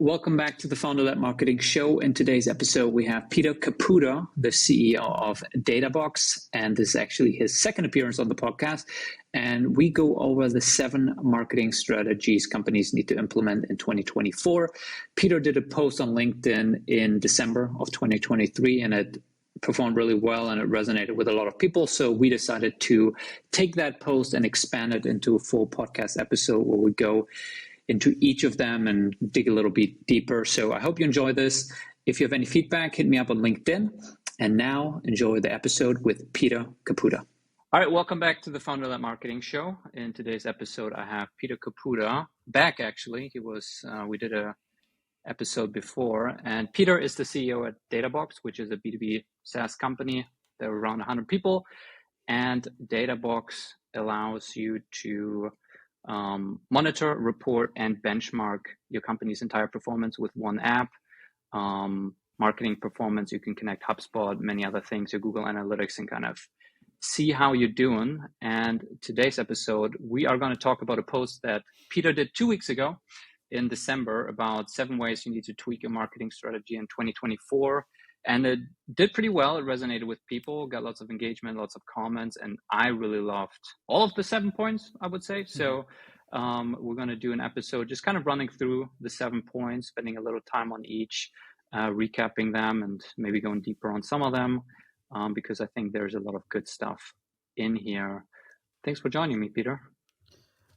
Welcome back to the Founder-Led Marketing Show. In today's episode, we have Peter Caputa, the CEO of Databox, and this is actually his second appearance on the podcast. And we go over the 7 marketing strategies companies need to implement in 2024. Peter did a post on LinkedIn in December of 2023, and it performed really well and it resonated with a lot of people. So we decided to take that post and expand it into a full podcast episode where we go into each of them and dig a little bit deeper. So I hope you enjoy this. If you have any feedback, hit me up on LinkedIn. And now enjoy the episode with Peter Caputa. All right, welcome back to the Founder-Led Marketing Show. In today's episode, I have Peter Caputa back. Actually, we did a episode before, and Peter is the CEO at Databox, which is a B2B SaaS company. There are around 100 people, and Databox allows you to monitor, report, and benchmark your company's entire performance with one app. Marketing performance, you can connect Hubspot, many other things, your Google Analytics, and kind of see how you're doing. And today's episode, we are going to talk about a post that Peter did 2 weeks ago in December about 7 ways you need to tweak your marketing strategy in 2024. And it did pretty well. It resonated with people, got lots of engagement, lots of comments, and I really loved all of the 7 points, I would say. So we're going to do an episode just kind of running through the 7 points, spending a little time on each, recapping them, and maybe going deeper on some of them, because I think there's a lot of good stuff in here. Thanks for joining me, Peter.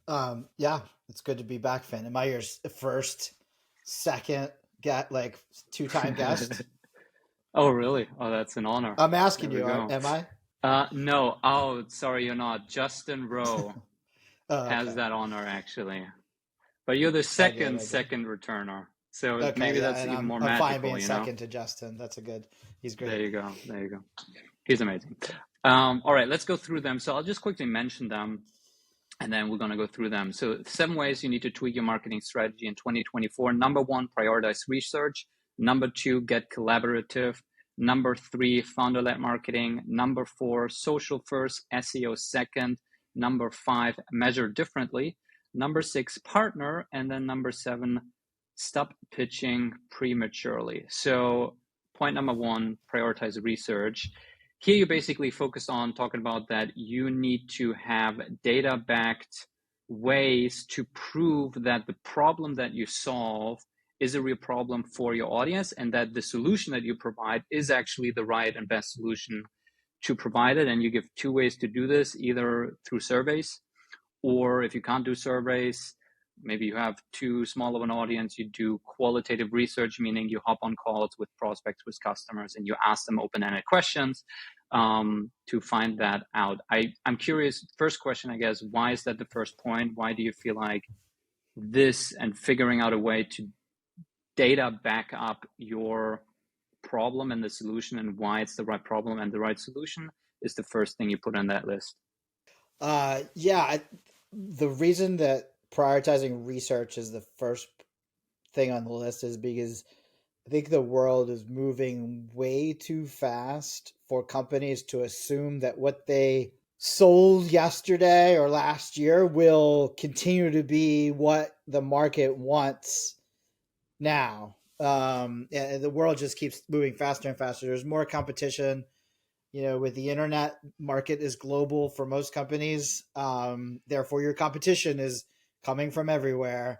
Yeah, it's good to be back, Finn. Am I your first, second, two-time guest? Oh, really? Oh, that's an honor. I'm asking you, am I? No. Oh, sorry, you're not. Justin Rowe has Okay. that honor, actually. But you're the second returner. So maybe that's even more magical. I'm fine being second to Justin. He's great. There you go. He's amazing. All right, let's go through them. So I'll just quickly mention them, and then we're going to go through them. So 7 ways you need to tweak your marketing strategy in 2024. Number 1, prioritize research. Number 2, get collaborative. Number 3, founder-led marketing. Number 4, social first, SEO second. Number 5, measure differently. Number 6, partner. And then number 7, stop pitching prematurely. So point number 1, prioritize research. Here you basically focus on talking about that you need to have data-backed ways to prove that the problem that you solve is a real problem for your audience, and that the solution that you provide is actually the right and best solution to provide it. And you give 2 ways to do this, either through surveys, or if you can't do surveys, maybe you have too small of an audience, you do qualitative research, meaning you hop on calls with prospects, with customers, and you ask them open-ended questions to find that out. I'm curious, first question, I guess, why is that the first point? Why do you feel like this and figuring out a way to data back up your problem and the solution, and why it's the right problem and the right solution, is the first thing you put on that list? The reason that prioritizing research is the first thing on the list is because I think the world is moving way too fast for companies to assume that what they sold yesterday or last year will continue to be what the market wants now. And the world just keeps moving faster and faster. There's more competition. With the internet, market is global for most companies. Therefore, your competition is coming from everywhere.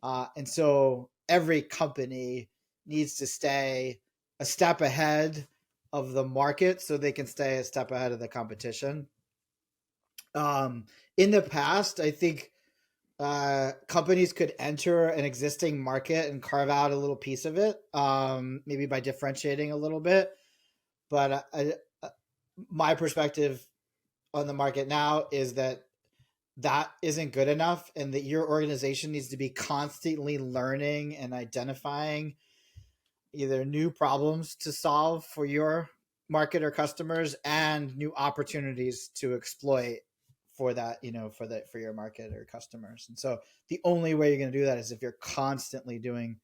And so every company needs to stay a step ahead of the market so they can stay a step ahead of the competition. In the past, I think companies could enter an existing market and carve out a little piece of it, maybe by differentiating a little bit. But my perspective on the market now is that isn't good enough, and that your organization needs to be constantly learning and identifying either new problems to solve for your market or customers and new opportunities to exploit for that, for your market or customers. And so the only way you're going to do that is if you're constantly doing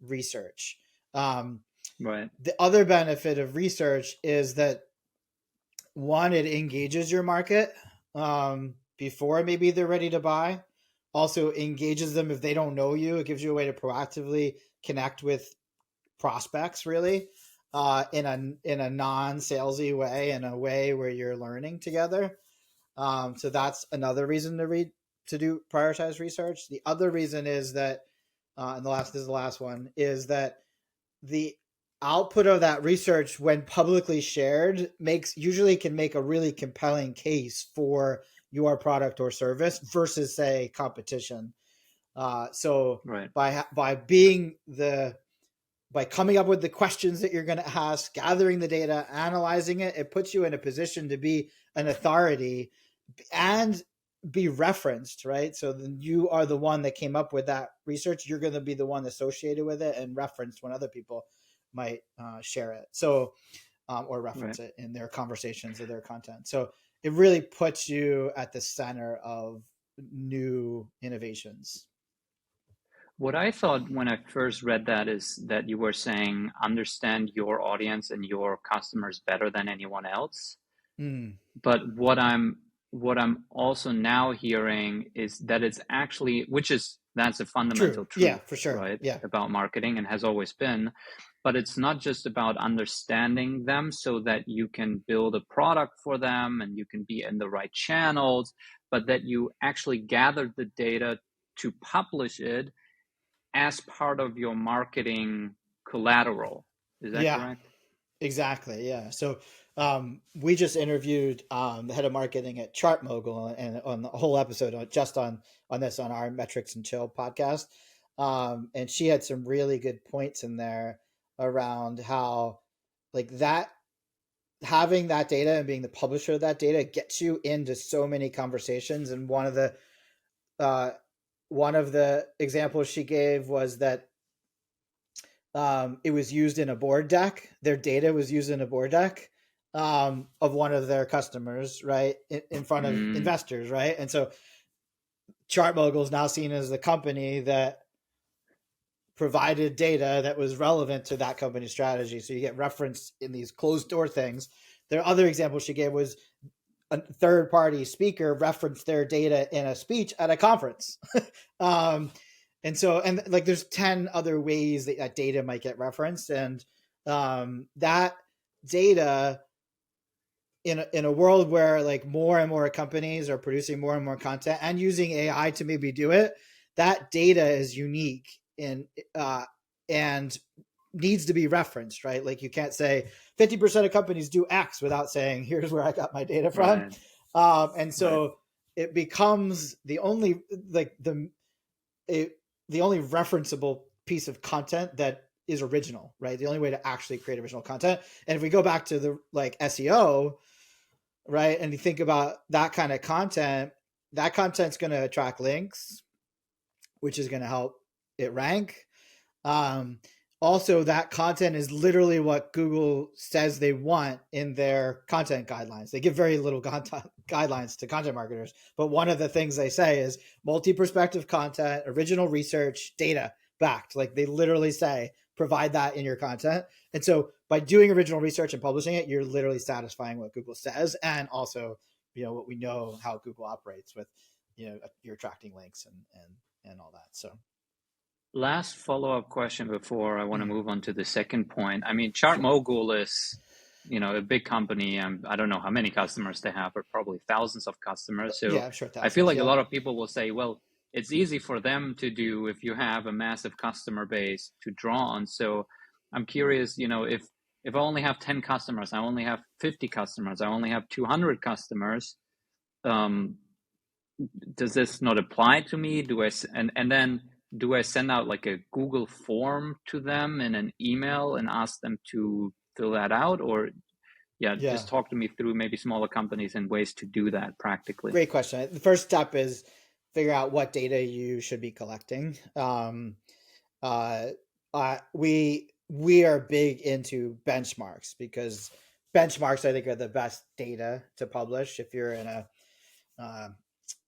research. Right. The other benefit of research is that, one, it engages your market before maybe they're ready to buy. Also engages them if they don't know you. It gives you a way to proactively connect with prospects really in a non-salesy way, in a way where you're learning together. So that's another reason to do prioritized research. The other reason is that, and this is the last one, is that the output of that research, when publicly shared, usually can make a really compelling case for your product or service versus, say, competition. So Right. by coming up with the questions that you're going to ask, gathering the data, analyzing it, it puts you in a position to be an authority and be referenced, right? So then you are the one that came up with that research. You're going to be the one associated with it and referenced when other people might share it. So, or reference it in their conversations or their content. So it really puts you at the center of new innovations. What I thought when I first read that is that you were saying understand your audience and your customers better than anyone else. But what I'm also now hearing is that it's actually, that's a fundamental truth, yeah, for sure, right? Yeah, about marketing, and has always been. But it's not just about understanding them so that you can build a product for them and you can be in the right channels, but that you actually gather the data to publish it as part of your marketing collateral. Is that correct? Exactly. Yeah. So we just interviewed the head of marketing at ChartMogul, and on the whole episode on this on our Metrics and Chill podcast, and she had some really good points in there around how like that having that data and being the publisher of that data gets you into so many conversations. And one of the examples she gave was that it was used in a board deck. Their data was used in a board deck of one of their customers, right, in front of investors, right? And so ChartMogul is now seen as the company that provided data that was relevant to that company's strategy. So you get referenced in these closed door things. There are other examples she gave was a third party speaker referenced their data in a speech at a conference. And like there's 10 other ways that data might get referenced. And that data in a world where like more and more companies are producing more and more content and using AI to maybe do it, that data is unique and needs to be referenced, right? Like you can't say 50% of companies do X without saying, here's where I got my data from. Right. And so it becomes the only the only referenceable piece of content that is original, right? The only way to actually create original content. And if we go back to the like SEO, right, and you think about that kind of content, that content's going to attract links, which is going to help it rank. Also, that content is literally what Google says they want in their content guidelines. They give very little guidelines to content marketers, but one of the things they say is multi-perspective content, original research, data backed. Like they literally say, provide that in your content. And so by doing original research and publishing it, you're literally satisfying what Google says. And also, what we know how Google operates with, you're attracting links and all that. So. Last follow-up question before I want to move on to the second point. I mean, ChartMogul is, a big company. I don't know how many customers they have, but probably thousands of customers. So yeah, I'm sure thousands, I feel like a lot of people will say, well, it's easy for them to do if you have a massive customer base to draw on. So I'm curious, if I only have 10 customers, I only have 50 customers, I only have 200 customers, does this not apply to me? Do I send out like a Google form to them in an email and ask them to fill that out? Or just talk to me through maybe smaller companies and ways to do that practically. Great question. The first step is figure out what data you should be collecting. We are big into benchmarks because benchmarks, I think, are the best data to publish if you're in a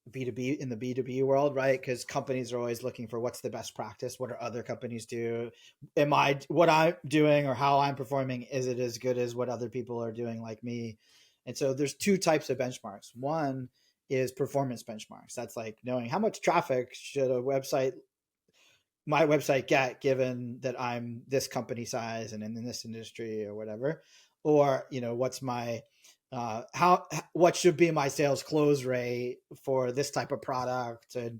B2B in the B2B world, right? Because companies are always looking for what's the best practice. What do other companies do? What I'm doing or how I'm performing, is it as good as what other people are doing like me? And so there's two types of benchmarks. One is performance benchmarks. That's like knowing how much traffic should a website my website get given that I'm this company size and in this industry or whatever, or what's my what should be my sales close rate for this type of product and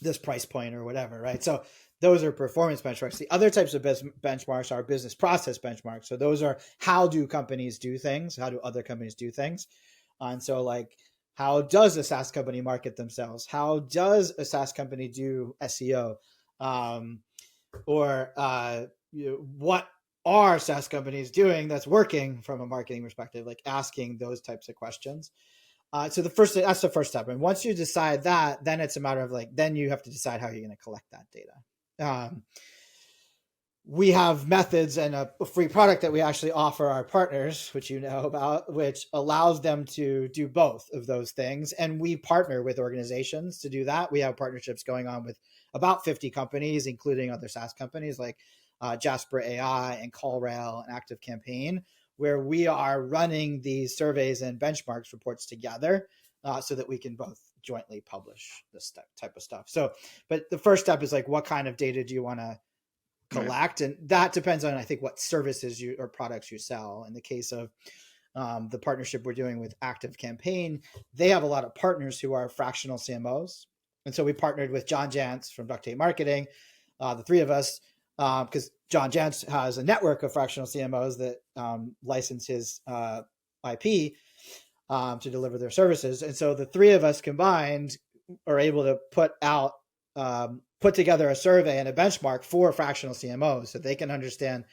this price point or whatever, right? So those are performance benchmarks. The other types of benchmarks are business process benchmarks. So those are how do companies do things? How do other companies do things? And so like, how does a SaaS company market themselves? How does a SaaS company do SEO? What are SaaS companies doing that's working from a marketing perspective? Like asking those types of questions. So that's the first step. And once you decide that, then it's a matter of like, then you have to decide how you're going to collect that data. We have methods and a free product that we actually offer our partners, which you know about, which allows them to do both of those things. And we partner with organizations to do that. We have partnerships going on with about 50 companies, including other SaaS companies like Jasper AI and CallRail and ActiveCampaign, where we are running these surveys and benchmarks reports together so that we can both jointly publish this type of stuff. So, but the first step is like, what kind of data do you want to collect? Right. And that depends on, I think, what services or products you sell. In the case of the partnership we're doing with ActiveCampaign, they have a lot of partners who are fractional CMOs. And so we partnered with John Jantz from Duct Tape Marketing, the three of us, because John Jantz has a network of fractional CMOs that license his IP to deliver their services. And so the three of us combined are able to put together a survey and a benchmark for fractional CMOs so they can understand,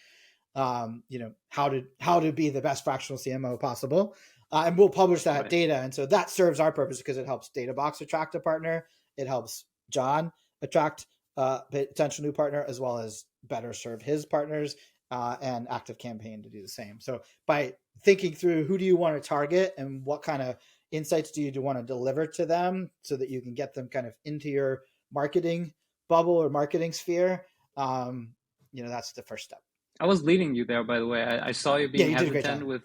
how to be the best fractional CMO possible. And we'll publish that data. And so that serves our purpose because it helps Databox attract a partner. It helps John attract a potential new partner, as well as better serve his partners and ActiveCampaign to do the same. So by thinking through who do you want to target and what kind of insights do you want to deliver to them so that you can get them kind of into your marketing bubble or marketing sphere, that's the first step. I was leading you there, by the way. I saw you being hesitant with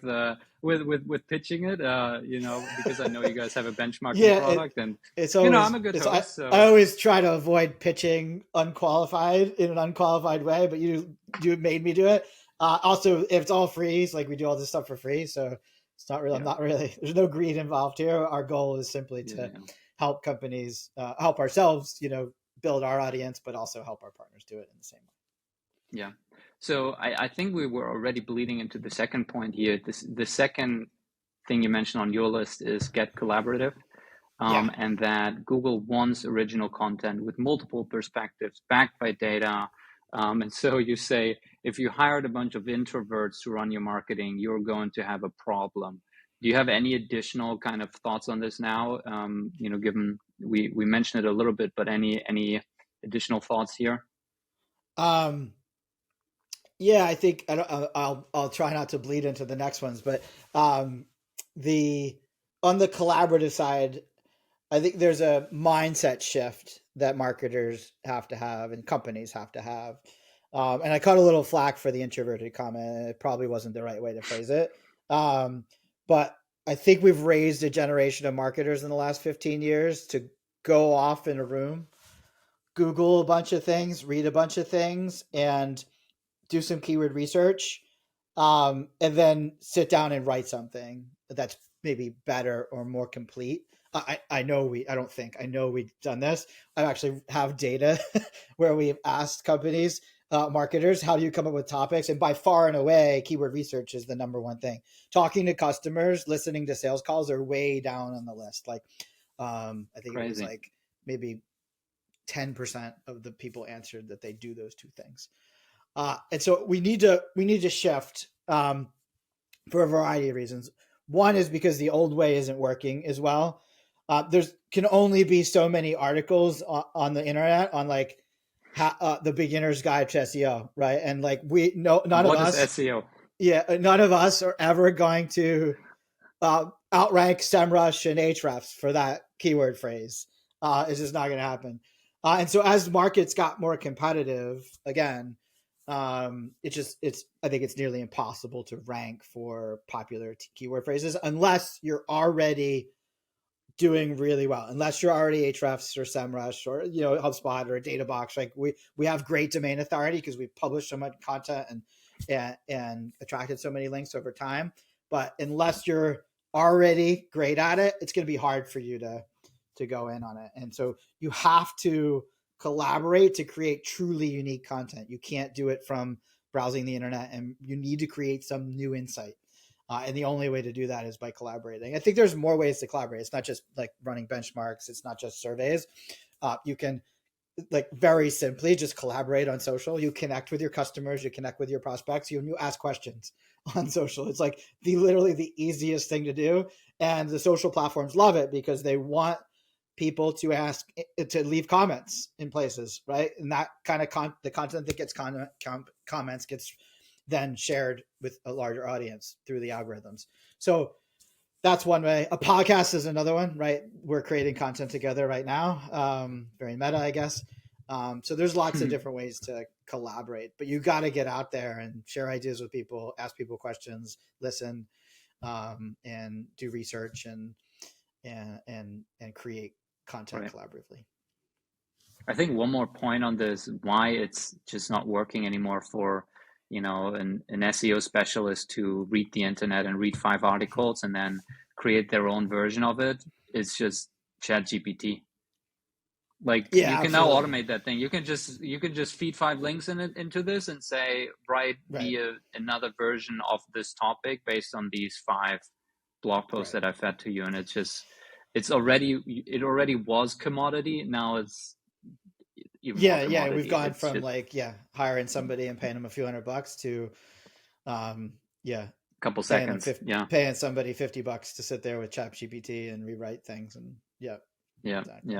pitching it, because I know you guys have a benchmarking product, and it's always, I'm a good host. I always try to avoid pitching in an unqualified way, but you made me do it. Also, if it's all free, it's like we do all this stuff for free, so it's not really. Yeah. I'm not really. There's no greed involved here. Our goal is simply to help companies, help ourselves, build our audience, but also help our partners do it in the same way. Yeah. So I think we were already bleeding into the second point here. The second thing you mentioned on your list is get collaborative, and that Google wants original content with multiple perspectives backed by data. And so you say, if you hired a bunch of introverts to run your marketing, you're going to have a problem. Do you have any additional kind of thoughts on this now? Given we mentioned it a little bit, but any additional thoughts here? Yeah, I think I'll try not to bleed into the next ones, but on the collaborative side, I think there's a mindset shift that marketers have to have and companies have to have. And I caught a little flack for the introverted comment. It probably wasn't the right way to phrase it. But I think we've raised a generation of marketers in the last 15 years to go off in a room, Google a bunch of things, read a bunch of things, and do some keyword research, and then sit down and write something that's maybe better or more complete. I know we've done this. I actually have data where we've asked companies, marketers, how do you come up with topics? And by far and away, keyword research is the number one thing. Talking to customers, listening to sales calls are way down on the list. Like, I think Crazy. It was like maybe 10% of the people answered that they do those two things. And so we need to shift for a variety of reasons. One is because the old way isn't working as well. There's can only be so many articles on the internet on like the beginner's guide to SEO, right? And like none of us. What is SEO? Yeah, none of us are ever going to outrank SEMrush and Ahrefs for that keyword phrase. It's just not going to happen. And so as markets got more competitive, again, I think it's nearly impossible to rank for popular keyword phrases unless you're already doing really well, unless you're already Ahrefs or SEMrush or, HubSpot or Databox. Like we have great domain authority because we've published so much content and attracted so many links over time. But unless you're already great at it, it's going to be hard for you to go in on it. And so you have to collaborate to create truly unique content. You can't do it from browsing the internet, and you need to create some new insight. And the only way to do that is by collaborating. I think there's more ways to collaborate. It's not just like running benchmarks. It's not just surveys. You can, like, very simply just collaborate on social. You connect with your customers, you connect with your prospects, you ask questions on social. It's like literally the easiest thing to do. And the social platforms love it because they want people to to leave comments in places, right? And that kind of the content that gets comments gets then shared with a larger audience through the algorithms. So that's one way. A podcast is another one, right? We're creating content together right now. Very meta, I guess. So there's lots of different ways to collaborate, but you got to get out there and share ideas with people, ask people questions, listen, and do research and create content collaboratively. I think one more point on this, why it's just not working anymore for, an SEO specialist to read the internet and read 5 articles and then create their own version of it. It's just ChatGPT. Like, you can absolutely now automate that thing. You can just feed 5 links into this and say, write me another version of this topic based on these 5 blog posts that I fed to you. And it already was commodity. Now it's even more commodity. We've gone from hiring somebody and paying them a few $100 to couple seconds, paying somebody $50 to sit there with ChatGPT and rewrite things. And exactly.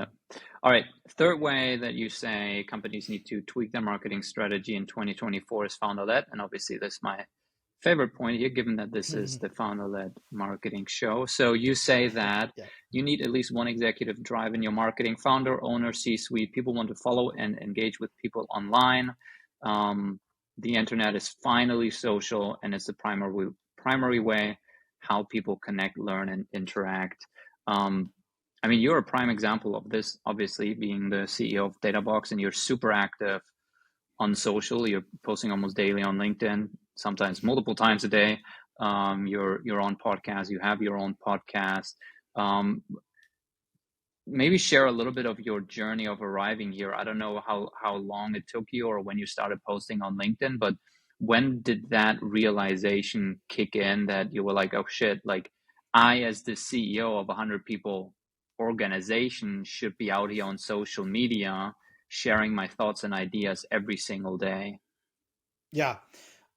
All right, third way that you say companies need to tweak their marketing strategy in 2024 is founder-led. And obviously this is my favorite point here, given that this is the founder-led marketing show. So you say that you need at least one executive drive in your marketing: founder, owner, C-suite. People want to follow and engage with people online. The internet is finally social, and it's the primary way how people connect, learn, and interact. You're a prime example of this, obviously, being the CEO of Databox, and you're super active on social. You're posting almost daily on LinkedIn, sometimes multiple times a day. You're on podcasts. You have your own podcast. Maybe share a little bit of your journey of arriving here. I don't know how long it took you or when you started posting on LinkedIn, but when did that realization kick in that you were like, oh shit, like I, as the CEO of 100 people organization, should be out here on social media sharing my thoughts and ideas every single day?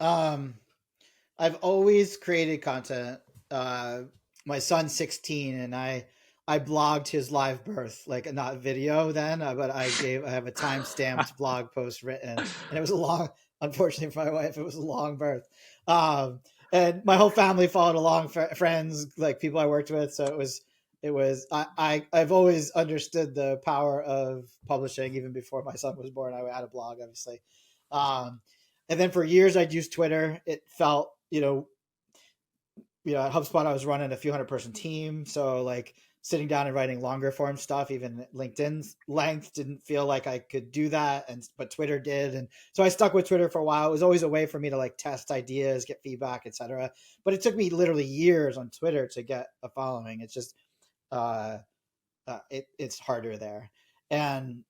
I've always created content. My son's 16 and I blogged his live birth, like not video then, but I have a time-stamped blog post written, and it was unfortunately for my wife, it was a long birth. And my whole family followed along, friends, like people I worked with. So I've always understood the power of publishing. Even before my son was born, I had a blog, obviously. And then for years I'd used Twitter. It felt, at HubSpot, I was running a few 100-person team. So like sitting down and writing longer form stuff, even LinkedIn's length didn't feel like I could do that. But Twitter did. And so I stuck with Twitter for a while. It was always a way for me to like test ideas, get feedback, etc. But it took me literally years on Twitter to get a following. It's just, it's harder there. And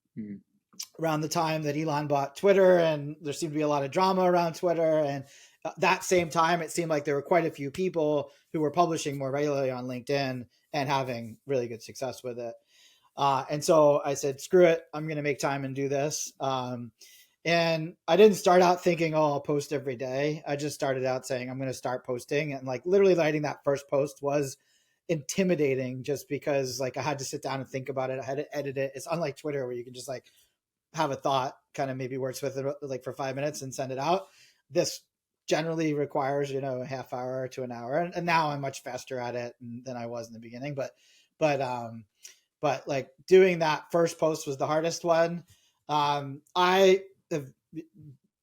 around the time that Elon bought Twitter, and there seemed to be a lot of drama around Twitter, and that same time, it seemed like there were quite a few people who were publishing more regularly on LinkedIn and having really good success with it. And so I said, screw it, I'm going to make time and do this. And I didn't start out thinking, oh, I'll post every day. I just started out saying, I'm going to start posting. And like literally writing that first post was intimidating, just because like I had to sit down and think about it. I had to edit it. It's unlike Twitter where you can just like have a thought, kind of maybe works with it like for 5 minutes and send it out. This generally requires, a half hour to an hour. And now I'm much faster at it than I was in the beginning. But like doing that first post was the hardest one. I have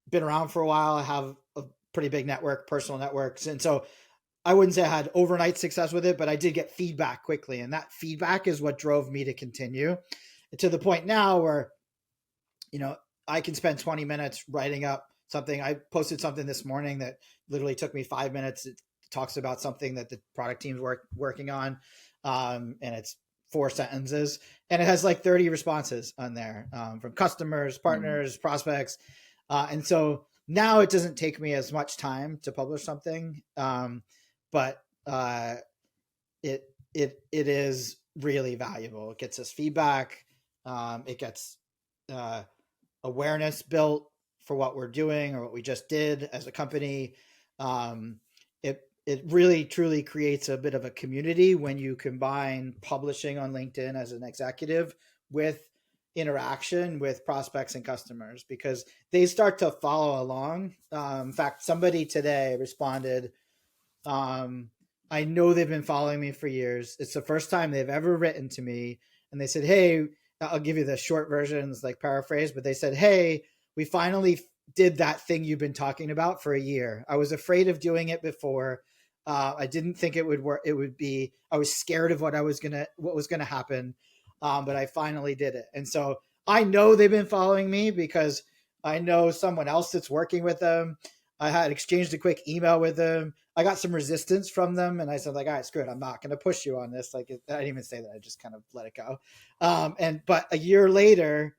been around for a while. I have a pretty big network, personal networks. And so I wouldn't say I had overnight success with it, but I did get feedback quickly. And that feedback is what drove me to continue, to the point now where, I can spend 20 minutes writing up something. I posted something this morning that literally took me 5 minutes. It talks about something that the product team's working on. And it's 4 sentences, and it has like 30 responses on there, from customers, partners, prospects. And so now it doesn't take me as much time to publish something. But it is really valuable. It gets us feedback. It gets awareness built for what we're doing or what we just did as a company. It really truly creates a bit of a community when you combine publishing on LinkedIn as an executive with interaction with prospects and customers, because they start to follow along. In fact, somebody today responded, I know they've been following me for years. It's the first time they've ever written to me. And they said, hey, I'll give you the short versions, like paraphrase, but they said, hey, we finally did that thing you've been talking about for a year. I was afraid of doing it before. I didn't think it would work. I was scared of what was going to happen. But I finally did it. And so I know they've been following me because I know someone else that's working with them. I had exchanged a quick email with them. I got some resistance from them, and I said, like, all right, screw it. I'm not going to push you on this. Like, I didn't even say that. I just kind of let it go. But a year later,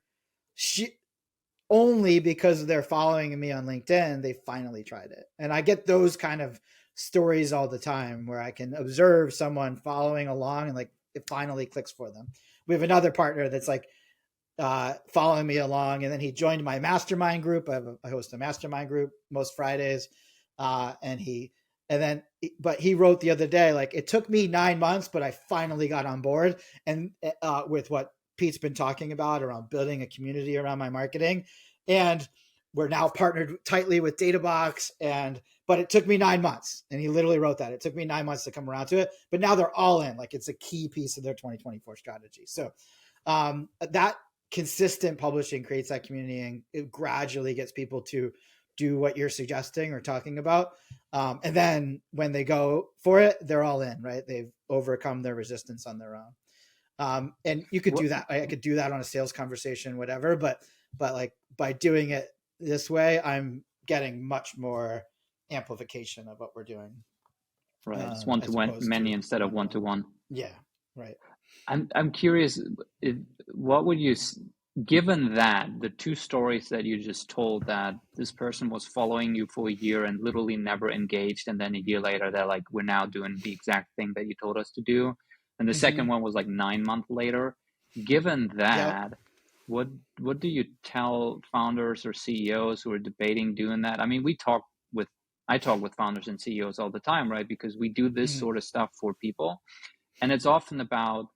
only because they're following me on LinkedIn, they finally tried it. And I get those kind of stories all the time where I can observe someone following along and like it finally clicks for them. We have another partner that's like following me along, and then he joined my mastermind group. I host a mastermind group most Fridays, but he wrote the other day, like, it took me 9 months, but I finally got on board, and with what Pete's been talking about around building a community around my marketing, and we're now partnered tightly with Databox, but it took me 9 months. And he literally wrote that. It took me 9 months to come around to it, but now they're all in. Like, it's a key piece of their 2024 strategy. So that consistent publishing creates that community, and it gradually gets people to do what you're suggesting or talking about. And then when they go for it, they're all in, right? They've overcome their resistance on their own. And you could do that. I could do that on a sales conversation, whatever, but like by doing it this way, I'm getting much more amplification of what we're doing. Right. It's one-to-one, many instead of one-to-one. Yeah. Right. I'm curious, what would you, given that the 2 stories that you just told, that this person was following you for a year and literally never engaged, and then a year later they're like, we're now doing the exact thing that you told us to do, and the second one was like 9 months later. Given that, yep, what do you tell founders or CEOs who are debating doing that? I mean, I talk with founders and CEOs all the time, right? Because we do this sort of stuff for people, and it's often about,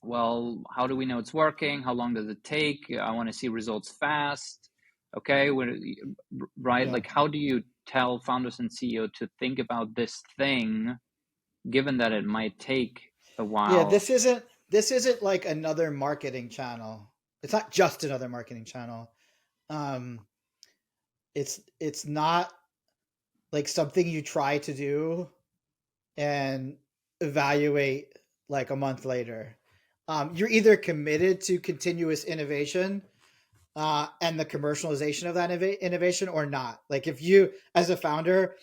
well, how do we know it's working? How long does it take? I want to see results fast. Okay, right? Yeah. Like, how do you tell founders and CEO to think about this thing, given that it might take a while? Yeah, this isn't like another marketing channel. It's not just another marketing channel. It's not like something you try to do and evaluate like a month later. You're either committed to continuous innovation and the commercialization of that innovation or not. Like, if you, as a founder,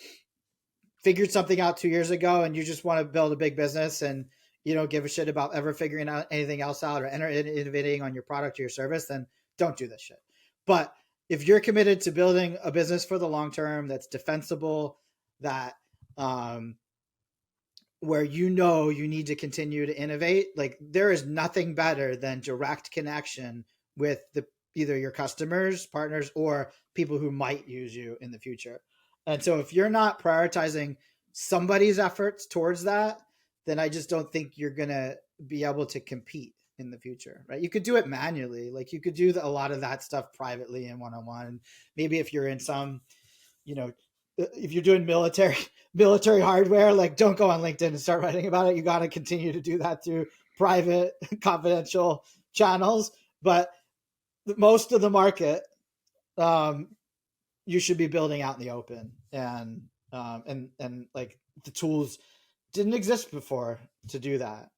figured something out 2 years ago and you just want to build a big business and you don't give a shit about ever figuring out anything else out or innovating on your product or your service, then don't do this shit. But if you're committed to building a business for the long term that's defensible, that where you need to continue to innovate, like, there is nothing better than direct connection with either your customers, partners, or people who might use you in the future. And so if you're not prioritizing somebody's efforts towards that, then I just don't think you're going to be able to compete in the future, right? You could do it manually. Like, you could do a lot of that stuff privately and one-on-one. Maybe if you're in some, if you're doing military hardware, like, don't go on LinkedIn and start writing about it. You got to continue to do that through private, confidential channels. But most of the market, you should be building out in the open, and like, the tools didn't exist before to do that.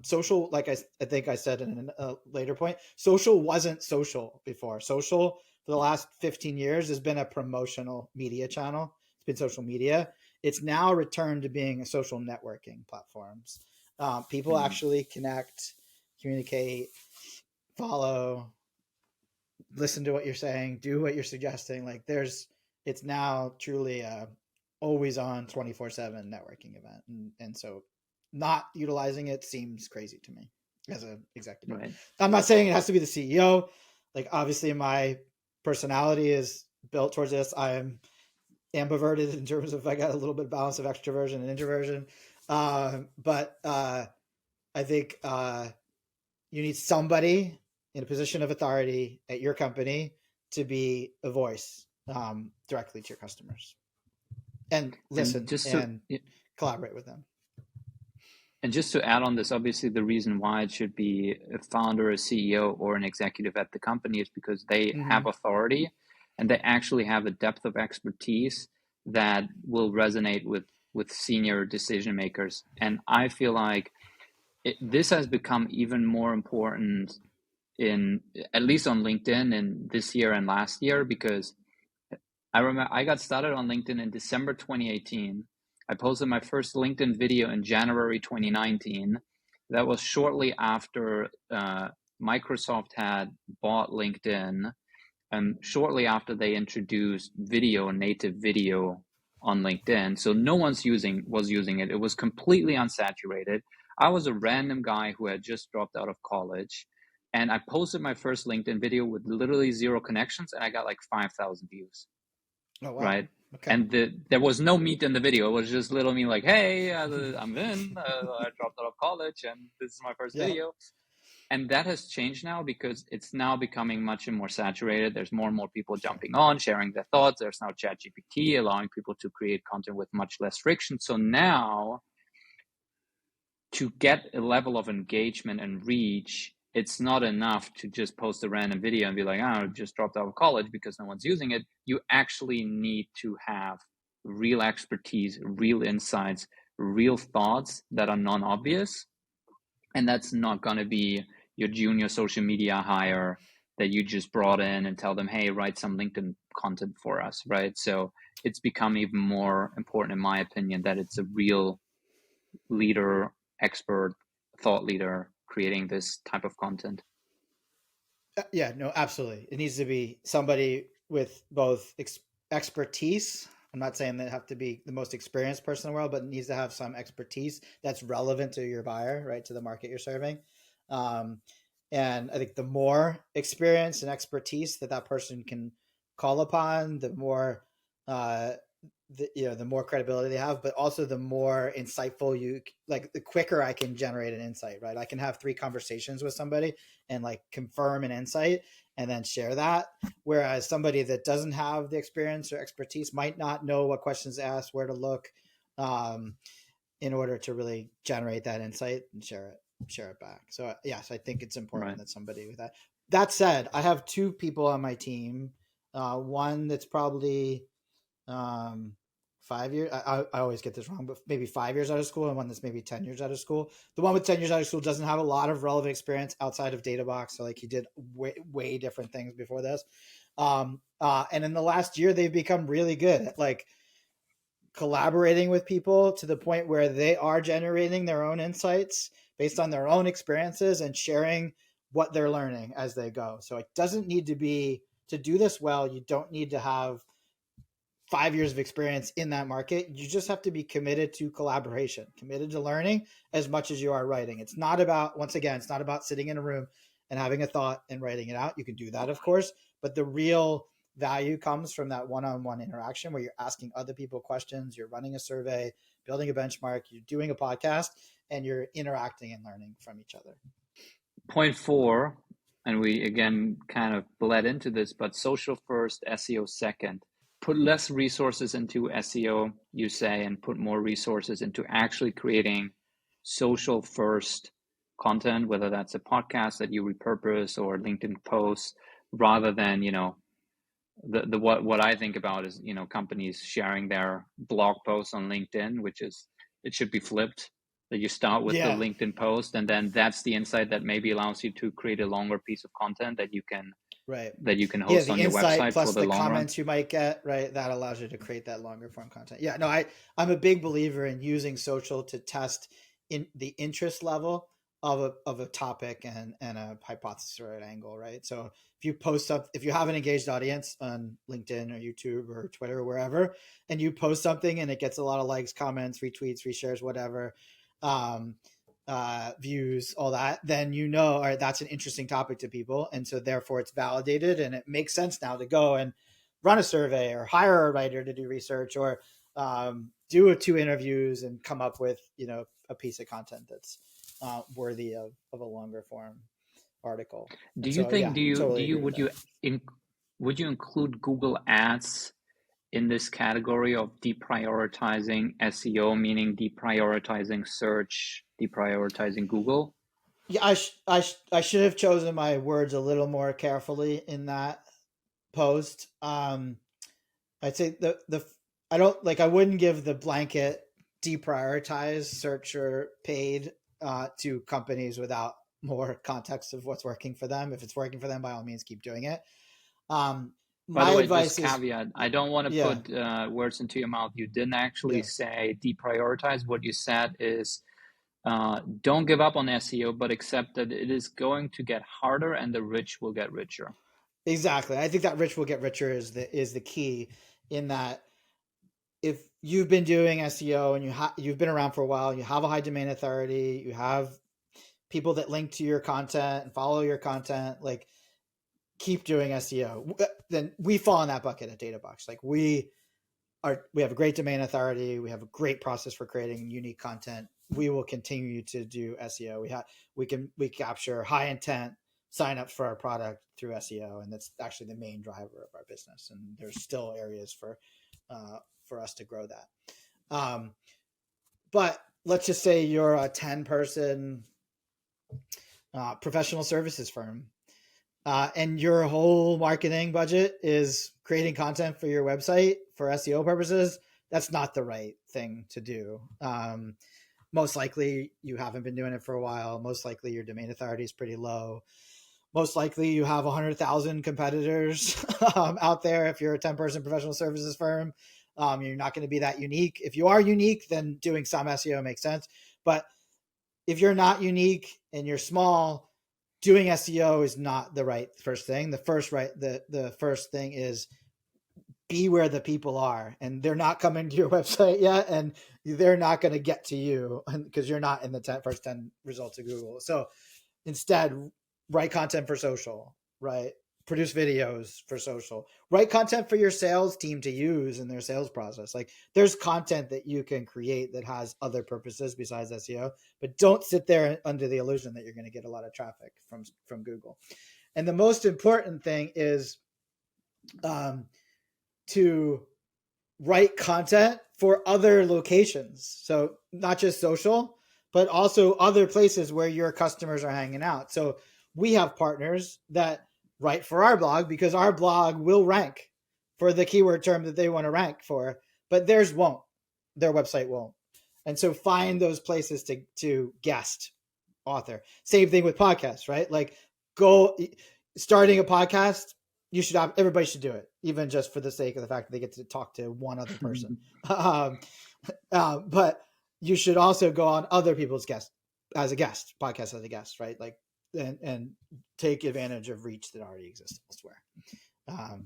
Social, like I think I said in a later point, social wasn't social before. Social for the last 15 years has been a promotional media channel. It's been social media. It's now returned to being a social networking platforms. People actually connect, communicate, follow, listen to what you're saying, do what you're suggesting. Like it's now truly a always on 24/7 networking event. And so not utilizing it seems crazy to me as an executive. Right. I'm not saying it has to be the CEO. Like obviously my personality is built towards this. I am ambiverted in terms of I got a little bit of balance of extroversion and introversion. But I think you need somebody in a position of authority at your company to be a voice directly to your customers and listen and collaborate with them. And just to add on this, obviously the reason why it should be a founder, a CEO, or an executive at the company is because they have authority and they actually have a depth of expertise that will resonate with senior decision makers. And I feel like this has become even more important in, at least on LinkedIn, in this year and last year, because I remember I got started on LinkedIn in December 2018. I posted my first LinkedIn video in January 2019. That was shortly after Microsoft had bought LinkedIn, and shortly after they introduced native video on LinkedIn. So no one's was using it. It was completely unsaturated. I was a random guy who had just dropped out of college, and I posted my first LinkedIn video with literally 0 connections, and I got like 5,000 views. Oh, wow. Right. Okay. And there was no meat in the video. It was just little me like, hey, I'm in, I dropped out of college and this is my first video. And that has changed now because it's now becoming much more saturated. There's more and more people jumping on, sharing their thoughts. There's now ChatGPT allowing people to create content with much less friction. So now to get a level of engagement and reach, it's not enough to just post a random video and be like, oh, I just dropped out of college because no one's using it. You actually need to have real expertise, real insights, real thoughts that are non-obvious. And that's not going to be your junior social media hire that you just brought in and tell them, hey, write some LinkedIn content for us, right? So it's become even more important, in my opinion, that it's a real leader, expert, thought leader creating this type of content. Yeah, no, absolutely. It needs to be somebody with both expertise. I'm not saying they have to be the most experienced person in the world, but it needs to have some expertise that's relevant to your buyer, right, to the market you're serving. And I think the more experience and expertise that person can call upon, the more the more credibility they have, but also the more insightful the quicker I can generate an insight, right? I can have 3 conversations with somebody and like confirm an insight and then share that. Whereas somebody that doesn't have the experience or expertise might not know what questions to ask, where to look, in order to really generate that insight and share it back. So yes, I think it's important that somebody with that. That said, I have 2 people on my team. One that's probably 5 years. I always get this wrong, but maybe 5 years out of school, and one that's maybe 10 years out of school. The one with 10 years out of school doesn't have a lot of relevant experience outside of Databox. So like he did way different things before this. And in the last year, they've become really good at like collaborating with people to the point where they are generating their own insights based on their own experiences and sharing what they're learning as they go. So it doesn't need to do this well. You don't need to have 5 years of experience in that market. You just have to be committed to collaboration, committed to learning as much as you are writing. It's not about, once again, it's not about sitting in a room and having a thought and writing it out. You can do that, of course, but the real value comes from that one-on-one interaction where you're asking other people questions, you're running a survey, building a benchmark, you're doing a podcast, and you're interacting and learning from each other. Point 4, and we again kind of bled into this, but social first, SEO second. Put less resources into SEO, you say, and put more resources into actually creating social first content, whether that's a podcast that you repurpose or LinkedIn posts, rather than, what I think about is, companies sharing their blog posts on LinkedIn, which is, it should be flipped, that you start with the Yeah, LinkedIn post, and then that's the insight that maybe allows you to create a longer piece of content that you can right. Yeah, host the on your insight website for plus the the long run. comments you might get, right? That allows you to create that longer form content. Yeah, no, I'm a big believer in using social to test in the interest level of a topic and a hypothesis or an angle, right? So if you post up, if you have an engaged audience on LinkedIn or YouTube or Twitter or wherever, and you post something and it gets a lot of likes, comments, retweets, reshares, whatever, um, views, all that, then all right, that's an interesting topic to people, and so therefore it's validated, and it makes sense now to go and run a survey or hire a writer to do research or do two interviews and come up with a piece of content that's worthy of a longer form article. Do And you so think, yeah, totally agree with that. in, would you include Google Ads in this category of deprioritizing SEO, meaning deprioritizing search, deprioritizing Google? Yeah, I should have chosen my words a little more carefully in that post. I'd say the I don't like, I wouldn't give the blanket deprioritize search or paid to companies without more context of what's working for them. If it's working for them, by all means, keep doing it. Um, By the my way, just advice is, caveat, I don't want to yeah, put words into your mouth. You didn't actually yeah, say deprioritize. What you said is don't give up on SEO, but accept that it is going to get harder and the rich will get richer. exactly. I think that rich will get richer is the key, in that if you've been doing SEO and you've been around for a while, you have a high domain authority, you have people that link to your content and follow your content, like, keep doing SEO. Then we fall in that bucket at Databox. Like, we have a great domain authority. We have a great process for creating unique content. We will continue to do SEO. We capture high intent signups for our product through SEO, and that's actually the main driver of our business. And there's still areas for us to grow that. But let's just say you're a 10-person professional services firm, and your whole marketing budget is creating content for your website for SEO purposes. That's not the right thing to do. Most likely you haven't been doing it for a while. Most likely your domain authority is pretty low. Most likely you have 100,000 competitors out there. If you're a 10-person professional services firm, you're not going to be that unique. If you are unique, then doing some SEO makes sense. But if you're not unique and you're small, doing SEO is not the right first thing. The first thing is be where the people are, and they're not coming to your website yet, and they're not going to get to you because you're not in the first 10 results of Google. So instead, write content for social, right? Produce videos for social, write content for your sales team to use in their sales process. Like, there's content that you can create that has other purposes besides SEO, but don't sit there under the illusion that you're going to get a lot of traffic from Google. And the most important thing is to write content for other locations. So not just social, but also other places where your customers are hanging out. So we have partners that write for our blog because our blog will rank for the keyword term that they want to rank for, but theirs won't. Their website won't. And so find those places to guest author. Same thing with podcasts, right? Like, starting a podcast, everybody should do it, even just for the sake of the fact that they get to talk to one other person. But you should also go on other people's podcast as a guest, right? Like, and take advantage of reach that already exists elsewhere.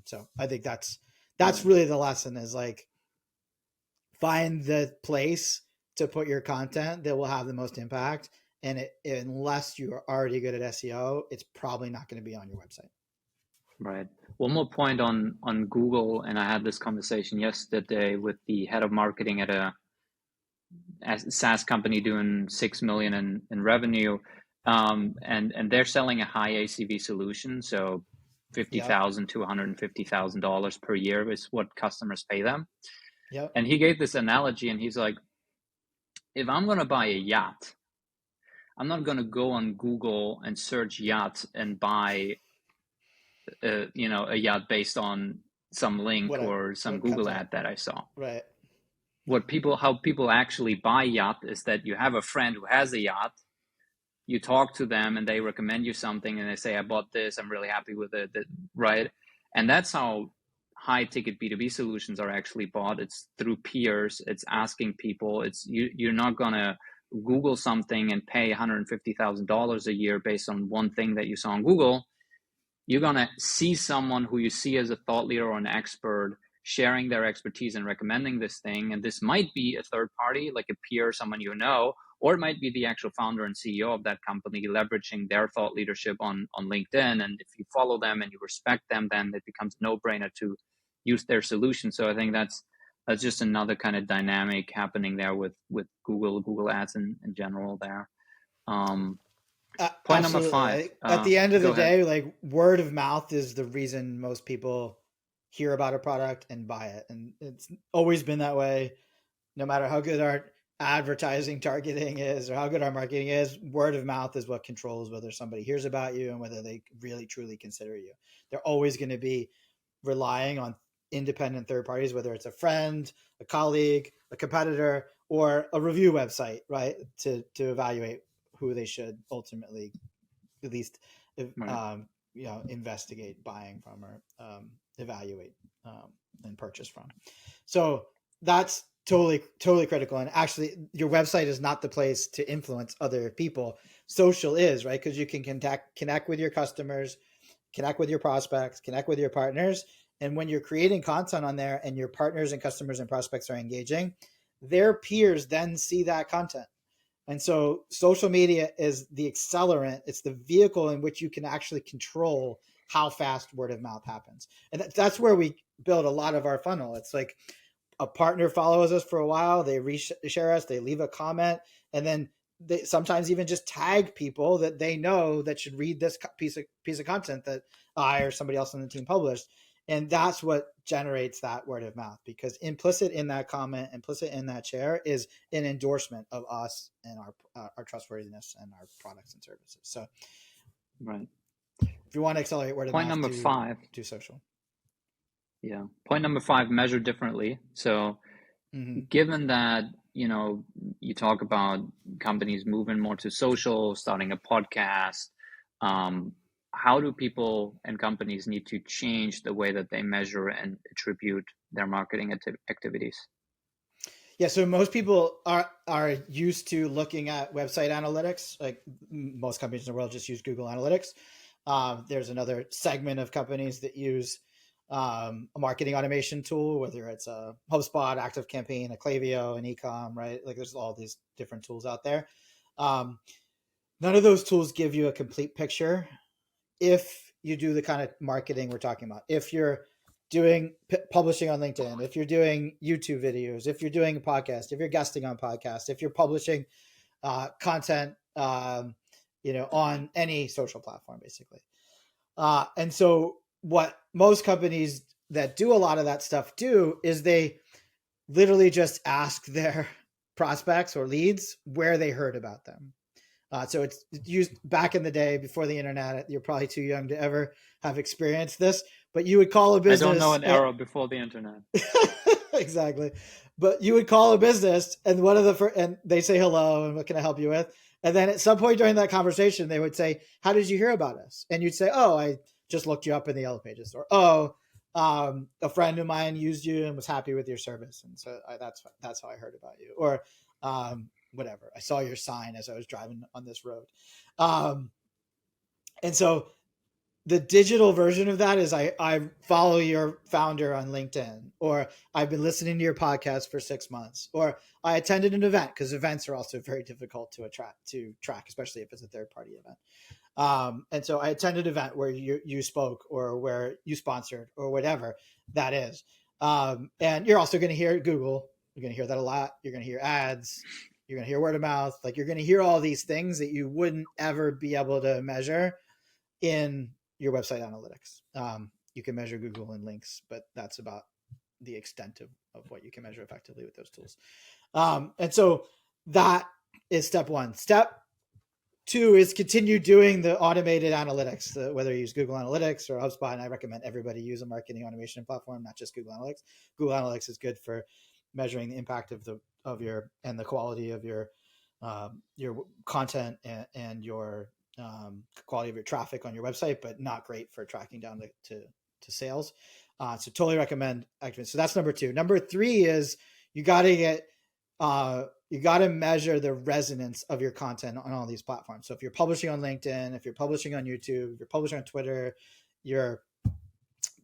So I think that's really the lesson, is like, find the place to put your content that will have the most impact. And unless you are already good at SEO, it's probably not going to be on your website. Right. One more point on Google, and I had this conversation yesterday with the head of marketing at a SaaS company doing 6 million in revenue, and they're selling a high ACV solution, so $50,000 to $150,000 per year is what customers pay them. Yep. And he gave this analogy, and he's like, if I'm going to buy a yacht, I'm not going to go on Google and search yacht and buy a yacht based on some link or some Google ad that I saw. Right. How people actually buy yacht is that you have a friend who has a yacht, you talk to them and they recommend you something and they say, I bought this, I'm really happy with it, right? And that's how high ticket B2B solutions are actually bought. It's through peers, it's asking people, you're not gonna Google something and pay $150,000 a year based on one thing that you saw on Google. You're gonna see someone who you see as a thought leader or an expert sharing their expertise and recommending this thing. And this might be a third party, like a peer, someone you know, or it might be the actual founder and CEO of that company leveraging their thought leadership on LinkedIn. And if you follow them and you respect them, then it becomes a no-brainer to use their solution. So I think that's just another kind of dynamic happening there with Google Ads in general there. Point number 5. At the end of the day, like word of mouth is the reason most people hear about a product and buy it. And it's always been that way. No matter how good our advertising targeting is or how good our marketing is, word of mouth is what controls whether somebody hears about you and whether they really truly consider you. They're always going to be relying on independent third parties, whether it's a friend, a colleague, a competitor, or a review website, right? To evaluate who they should ultimately at least investigate buying from or evaluate and purchase from. So that's totally critical. And actually your website is not the place to influence other people. Social is, right? Because you can connect with your customers, connect with your prospects, connect with your partners. And when you're creating content on there and your partners and customers and prospects are engaging, their peers then see that content. And so social media is the accelerant. It's the vehicle in which you can actually control how fast word of mouth happens. And that's where we build a lot of our funnel. It's like a partner follows us for a while. They share us, they leave a comment, and then they sometimes even just tag people that they know that should read this piece of content that I or somebody else on the team published. And that's what generates that word of mouth, because implicit in that comment, implicit in that share is an endorsement of us and our trustworthiness and our products and services. So, right. If you want to accelerate word of mouth, number 5, do social. Yeah. Point number 5, measure differently. So given that, you talk about companies moving more to social, starting a podcast, how do people and companies need to change the way that they measure and attribute their marketing activities? Yeah, so most people are used to looking at website analytics. Like most companies in the world just use Google Analytics. There's another segment of companies that use a marketing automation tool, whether it's a HubSpot, ActiveCampaign, a Klaviyo, an Ecom, right? Like there's all these different tools out there. None of those tools give you a complete picture if you do the kind of marketing we're talking about. If you're doing publishing on LinkedIn, if you're doing YouTube videos, if you're doing a podcast, if you're guesting on podcasts, if you're publishing content, on any social platform, basically. And so what most companies that do a lot of that stuff do is they literally just ask their prospects or leads where they heard about them. So it's used back in the day before the internet. You're probably too young to ever have experienced this, but you would call a business. I don't know an era before the internet. Exactly. But you would call a business and and they say hello and what can I help you with? And then at some point during that conversation, they would say, how did you hear about us? And you'd say, oh, I just looked you up in the Yellow Pages, or, a friend of mine used you and was happy with your service. And so that's how I heard about you, or, whatever. I saw your sign as I was driving on this road. And so the digital version of that is I follow your founder on LinkedIn, or I've been listening to your podcast for 6 months, or I attended an event, because events are also very difficult to track, especially if it's a third party event. And so I attended an event where you spoke, or where you sponsored, or whatever that is. And you're also going to hear Google. You're going to hear that a lot. You're going to hear ads. You're going to hear word of mouth. Like you're going to hear all these things that you wouldn't ever be able to measure in your website analytics. You can measure Google and links, but that's about the extent of what you can measure effectively with those tools. And so that is step 1. Step 2 is continue doing the automated analytics, whether you use Google Analytics or HubSpot. And I recommend everybody use a marketing automation platform, not just Google Analytics. Google Analytics is good for measuring the impact of the quality of your content and your quality of your traffic on your website, but not great for tracking down to sales. So totally recommend Activate. So that's number 2. Number 3 is you got to measure the resonance of your content on all these platforms. So if you're publishing on LinkedIn, if you're publishing on YouTube, if you're publishing on Twitter, you're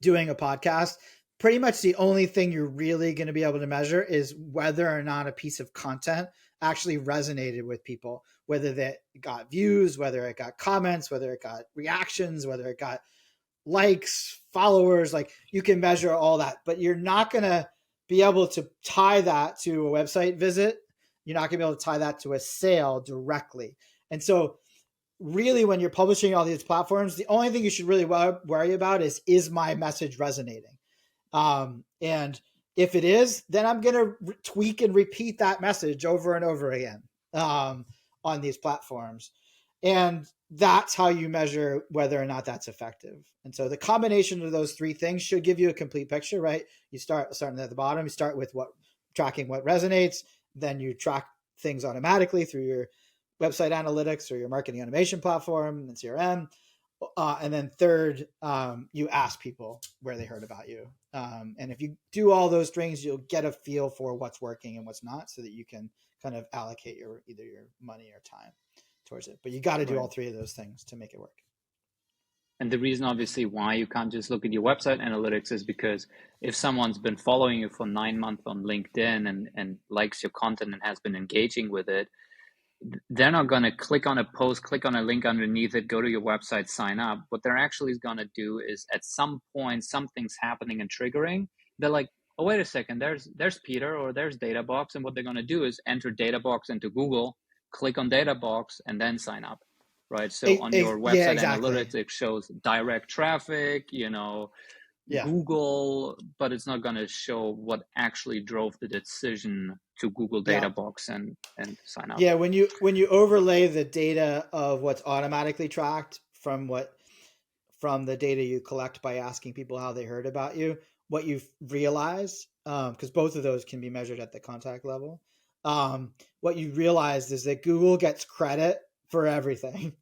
doing a podcast, pretty much the only thing you're really going to be able to measure is whether or not a piece of content actually resonated with people, whether that got views, whether it got comments, whether it got reactions, whether it got likes, followers. Like, you can measure all that, but you're not going to be able to tie that to a website visit. You're not going to be able to tie that to a sale directly. And so really, when you're publishing all these platforms, the only thing you should really worry about is my message resonating? And if it is, then I'm going to tweak and repeat that message over and over again on these platforms. And that's how you measure whether or not that's effective. And so the combination of those 3 things should give you a complete picture, right? You starting at the bottom, you start with tracking what resonates, then you track things automatically through your website analytics or your marketing automation platform and CRM. And then third, you ask people where they heard about you. And if you do all those things, you'll get a feel for what's working and what's not, so that you can kind of allocate either your money or time towards it. But you got to do all 3 of those things to make it work. And the reason, obviously, why you can't just look at your website analytics is because if someone's been following you for 9 months on LinkedIn and likes your content and has been engaging with it, they're not going to click on a post, click on a link underneath it, go to your website, sign up. What they're actually going to do is, at some point, something's happening and triggering. They're like, oh, wait a second, there's Peter, or there's Databox. And what they're going to do is enter Databox into Google, click on Databox, and then sign up, right? So on your website analytics, it shows direct traffic, Google, but it's not going to show what actually drove the decision to Google Databox and sign up. Yeah, when you overlay the data of what's automatically tracked from the data you collect by asking people how they heard about you, what you realize, because both of those can be measured at the contact level, what you realize is that Google gets credit for everything.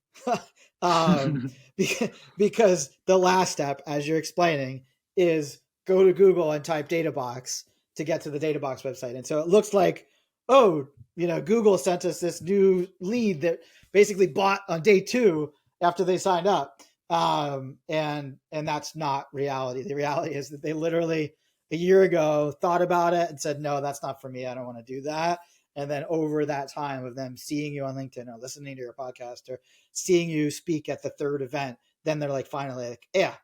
Because the last step, as you're explaining, is go to Google and type Databox to get to the Databox website. And so it looks like, Google sent us this new lead that basically bought on day 2 after they signed up. And that's not reality. The reality is that they literally a year ago thought about it and said, no, that's not for me. I don't want to do that. And then over that time of them seeing you on LinkedIn or listening to your podcast or seeing you speak at the 3rd event, then they're like, finally, like, yeah,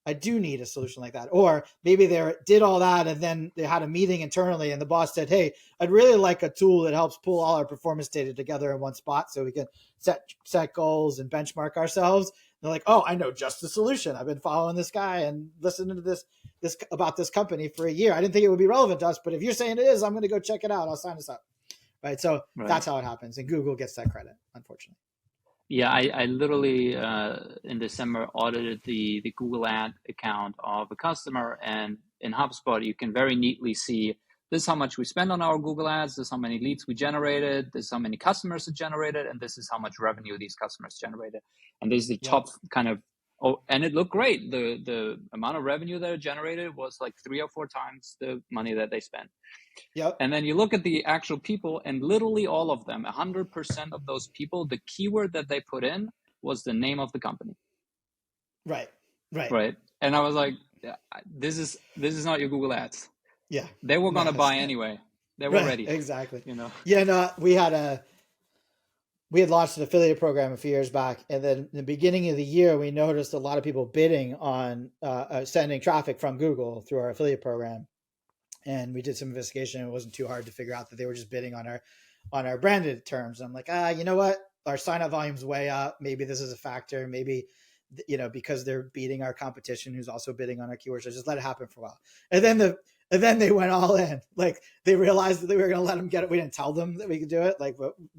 I do need a solution like that. Or maybe they did all that and then they had a meeting internally and the boss said, hey, I'd really like a tool that helps pull all our performance data together in one spot so we can set goals and benchmark ourselves. And they're like, oh, I know just the solution. I've been following this guy and listening to this about this company for a year. I didn't think it would be relevant to us, but if you're saying it is, I'm going to go check it out. I'll sign this up. Right. So that's how it happens. And Google gets that credit, unfortunately. Yeah, I literally in December audited the Google ad account of a customer, and in HubSpot you can very neatly see this is how much we spend on our Google ads, this is how many leads we generated, this is how many customers it generated, and this is how much revenue these customers generated. And this is the top kind of, and it looked great. The amount of revenue that it generated was like 3 or 4 times the money that they spent. Yep. And then you look at the actual people, and literally all of them, 100% of those people, the keyword that they put in was the name of the company. Right. And I was like, this is not your Google ads. Yeah. They were going to buy anyway. They were ready. Exactly. Yeah, no, we had launched an affiliate program a few years back. And then in the beginning of the year, we noticed a lot of people bidding on sending traffic from Google through our affiliate program. And we did some investigation. It wasn't too hard to figure out that they were just bidding on our branded terms. I'm like, you know what? Our sign up volume's way up. Maybe this is a factor. Maybe, because they're beating our competition who's also bidding on our keywords. So just let it happen for a while. And then they went all in. Like, they realized that they were going to let them get it. We didn't tell them that we could do it. Like,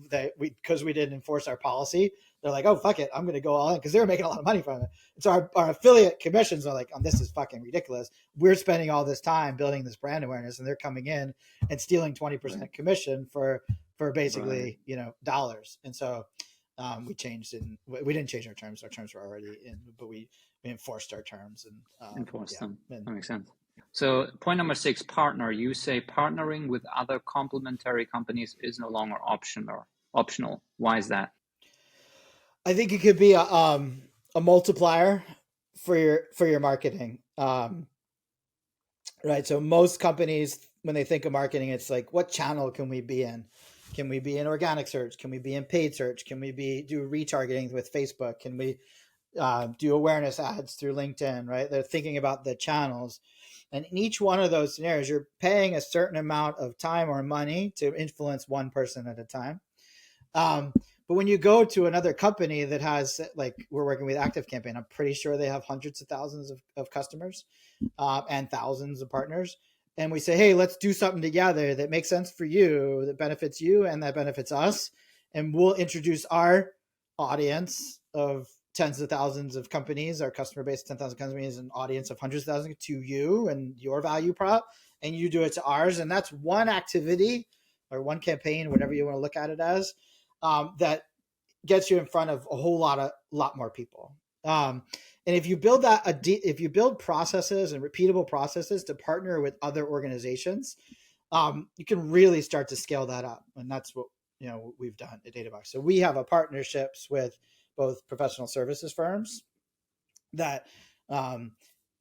because we didn't enforce our policy. they're like, oh, fuck it, I'm going to go all in, because they were making a lot of money from it. And so our affiliate commissions are like, oh, this is fucking ridiculous. We're spending all this time building this brand awareness, and they're coming in and stealing 20% commission for basically, dollars. And so we changed it. We didn't change our terms. Our terms were already in, but we enforced our terms and enforced them. That makes sense. So point number 6, partner. You say partnering with other complementary companies is no longer optional. Why is that? I think it could be a multiplier for your marketing. Right. So most companies, when they think of marketing, it's like, what channel can we be in? Can we be in organic search? Can we be in paid search? Can we do retargeting with Facebook? Can we do awareness ads through LinkedIn? Right. They're thinking about the channels. And in each one of those scenarios, you're paying a certain amount of time or money to influence one person at a time. But when you go to another company that has, like, we're working with ActiveCampaign, I'm pretty sure they have hundreds of thousands of customers and thousands of partners. And we say, hey, let's do something together that makes sense for you, that benefits you, and that benefits us. And we'll introduce our audience of tens of thousands of companies, our customer base, 10,000 companies, an audience of hundreds of thousands to you and your value prop, and you do it to ours. And that's one activity or one campaign, whatever you want to look at it as, that gets you in front of a whole lot more people. And if you build if you build processes and repeatable processes to partner with other organizations, you can really start to scale that up. And that's what we've done at Databox. So we have partnerships with both professional services firms that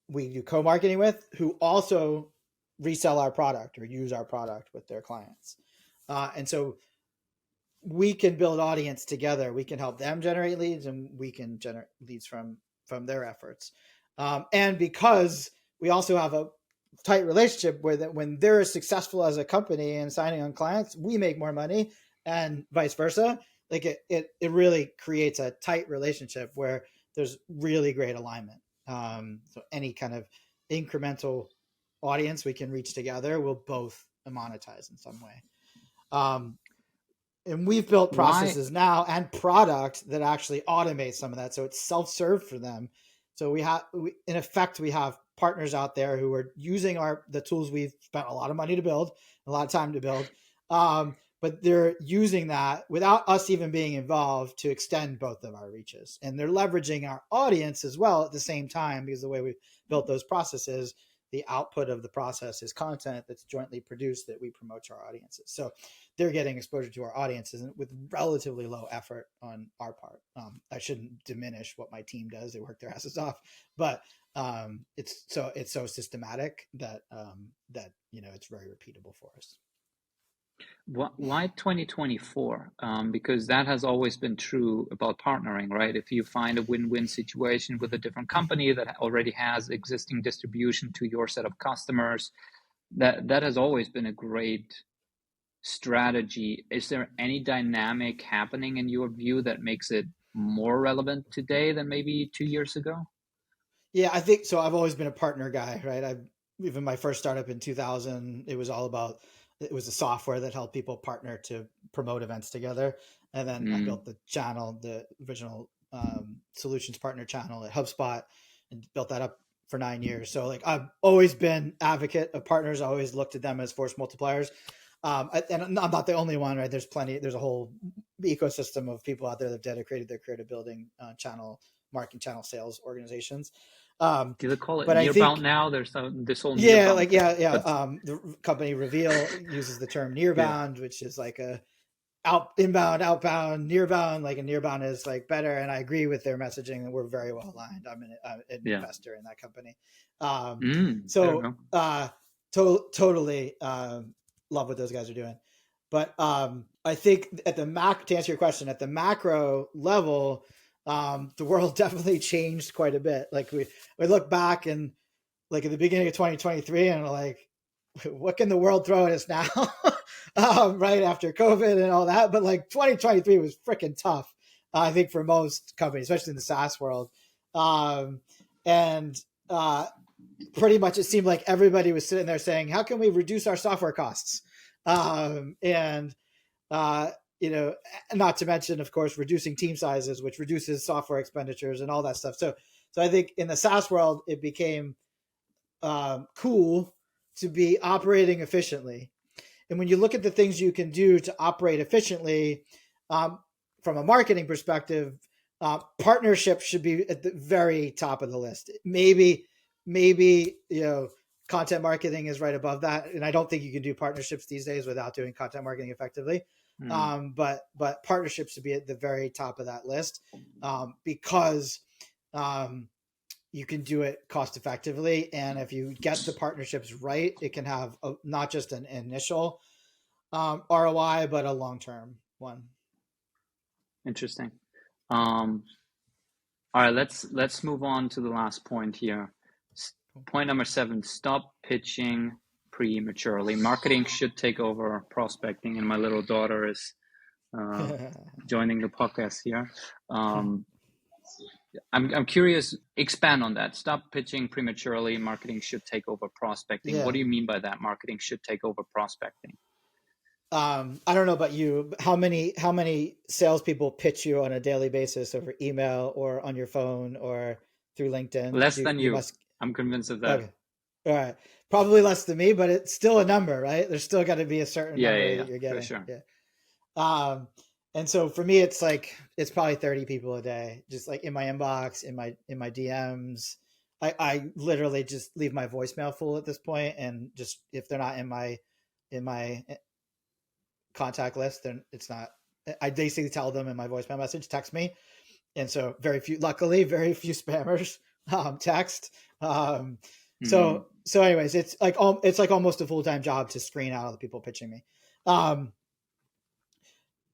we do co-marketing with, who also resell our product or use our product with their clients. And so we can build audience together. We can help them generate leads, and we can generate leads from their efforts. And because we also have a tight relationship where that when they're successful as a company and signing on clients, we make more money, and vice versa. Like it really creates a tight relationship where there's really great alignment. So any kind of incremental audience we can reach together will both monetize in some way. And we've built processes now and product that actually automate some of that. So it's self-serve for them. So we have partners out there who are using the tools we've spent a lot of money to build, a lot of time to build. But they're using that without us even being involved to extend both of our reaches. And they're leveraging our audience as well at the same time, because the way we built those processes, the output of the process is content that's jointly produced that we promote to our audiences. So they're getting exposure to our audiences with relatively low effort on our part. I shouldn't diminish what my team does. They work their asses off, but it's so systematic that it's very repeatable for us. Why 2024? Because that has always been true about partnering, right? If you find a win-win situation with a different company that already has existing distribution to your set of customers, that has always been a great strategy. Is there any dynamic happening in your view that makes it more relevant today than maybe 2 years ago? Yeah, I think so. I've always been a partner guy, right? Even my first startup in 2000, it was a software that helped people partner to promote events together. And then I built the channel, the original solutions partner channel at Hubspot, and built that up for 9 years. So like I've always been advocate of partners. I always looked at them as force multipliers. And I'm not the only one, right? There's a whole ecosystem of people out there that have dedicated their career to building marketing channel sales organizations. Do they call it nearbound now? There's this whole nearbound. The company Reveal uses the term nearbound, which is like inbound, outbound, nearbound. Like a nearbound is like better, and I agree with their messaging, and we're very well aligned. I'm an investor in that company. Totally love what those guys are doing. But I think to answer your question, at the macro level, the world definitely changed quite a bit. Like we look back and like at the beginning of 2023 and we're like, what can the world throw at us now? Right after COVID and all that. But like 2023 was freaking tough, I think, for most companies, especially in the SaaS world. Pretty much it seemed like everybody was sitting there saying, how can we reduce our software costs? not to mention, of course, reducing team sizes, which reduces software expenditures and all that stuff. So I think in the SaaS world, it became cool to be operating efficiently. And when you look at the things you can do to operate efficiently, from a marketing perspective, partnerships should be at the very top of the list. Maybe content marketing is right above that, and I don't think you can do partnerships these days without doing content marketing effectively. But partnerships should be at the very top of that list, because you can do it cost effectively, and if you get the partnerships right, it can have not just an initial ROI, but a long-term one. Interesting. All right, let's move on to the last point here. Point number 7: stop pitching prematurely. Marketing should take over prospecting, and my little daughter is joining the podcast here. I'm curious, expand on that. Stop pitching prematurely. Marketing should take over prospecting. Yeah. What do you mean by that? Marketing should take over prospecting. I don't know about you, but how many salespeople pitch you on a daily basis over email or on your phone or through LinkedIn? Less than you. I'm convinced of that. Okay. All right. Probably less than me, but it's still a number, right? There's still got to be a certain number that you're getting. For sure. Yeah. And so for me, it's probably 30 people a day, just like in my inbox, in my DMs. I literally just leave my voicemail full at this point, and just if they're not in my contact list, then it's not. I basically tell them in my voicemail message, text me, and so luckily very few spammers text. So anyways, it's like almost a full-time job to screen out all the people pitching me.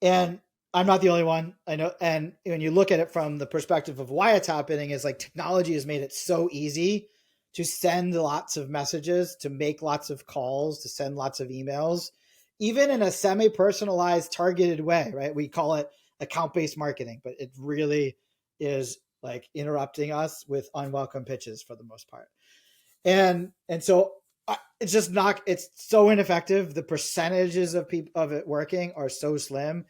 And I'm not the only one, I know. And when you look at it from the perspective of why it's happening, is like technology has made it so easy to send lots of messages, to make lots of calls, to send lots of emails, even in a semi-personalized, targeted way, right? We call it account-based marketing, but it really is like interrupting us with unwelcome pitches for the most part. And so it's so ineffective. The percentages of it working are so slim.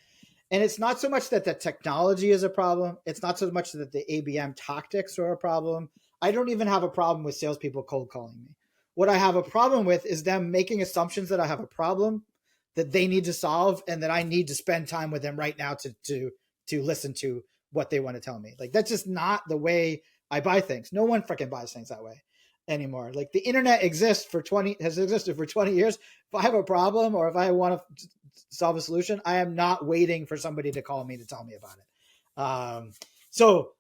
And it's not so much that the technology is a problem. It's not so much that the ABM tactics are a problem. I don't even have a problem with salespeople cold calling me. What I have a problem with is them making assumptions that I have a problem that they need to solve, and that I need to spend time with them right now to listen to what they want to tell me. Like, that's just not the way I buy things. No one freaking buys things that way anymore. Like, the internet has existed for 20 years. If I have a problem or if I want to solve a solution, I am not waiting for somebody to call me to tell me about it. So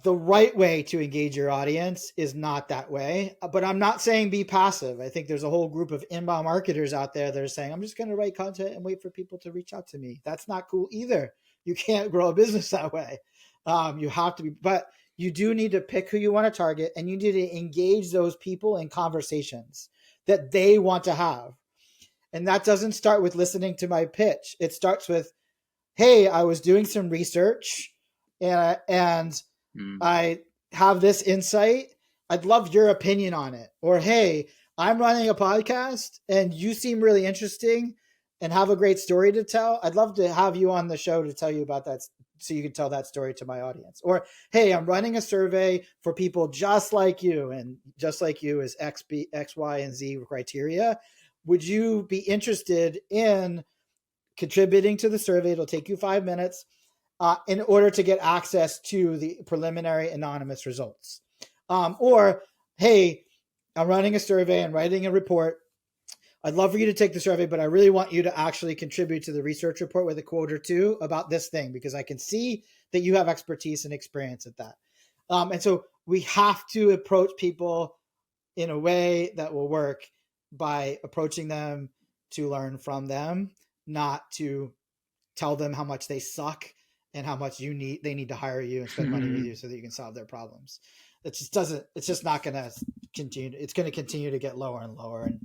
the right way to engage your audience is not that way, but I'm not saying be passive. I think there's a whole group of inbound marketers out there that are saying, I'm just going to write content and wait for people to reach out to me. That's not cool either. You can't grow a business that way. You have to be, but you do need to pick who you want to target, and you need to engage those people in conversations that they want to have. And that doesn't start with listening to my pitch. It starts with, hey, I was doing some research and I have this insight. I'd love your opinion on it. Or, hey, I'm running a podcast and you seem really interesting and have a great story to tell. I'd love to have you on the show to tell you about that, so you can tell that story to my audience. Or, hey, I'm running a survey for people just like you, and just like you is X, Y, and Z criteria. Would you be interested in contributing to the survey? It'll take you 5 minutes in order to get access to the preliminary anonymous results. Or, hey, I'm running a survey and writing a report. I'd love for you to take the survey, but I really want you to actually contribute to the research report with a quote or two about this thing, because I can see that you have expertise and experience at that. And so we have to approach people in a way that will work by approaching them to learn from them, not to tell them how much they suck and how much they need to hire you and spend money with you so that you can solve their problems. It's just not going to continue. It's going to continue to get lower and lower, and